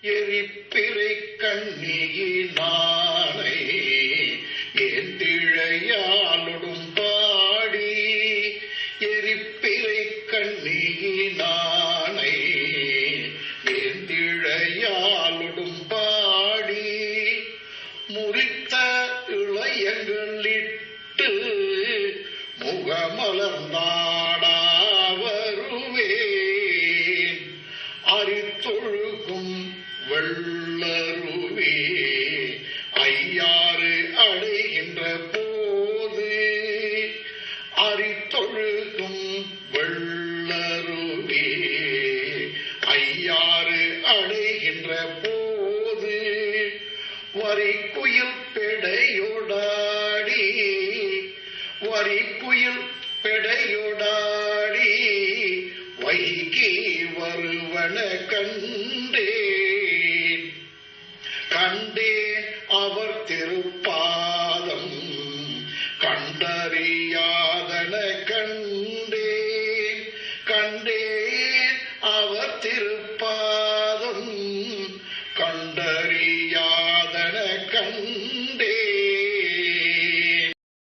எரிப்பிறை கண்ணியினானை ஏந்திழையாலொடும் பாடி எரிப்பிறை கண்ணியினானை ஏந்திழையாலொடும் பாடி முறித்த இளையங்களிட்டு முகமலர்ந்தாடா வருவேன் அரித்தொழுகும் வெள்ளருவே ஐயாறு அடைகின்ற போது அரித்தொழுகும் வெள்ளருவே ஐயாறு அடைகின்ற போது வரிக்குயில் பெடையொடாடி வரிக்குயில் பெடையொடாடி வைகி வருவன கண்டேன் கண்டேன் அவர் திருப்பாதம் கண்டறியாதன கண்டேன் கண்டேன் அவர் திருப்பாதம் கண்டறியா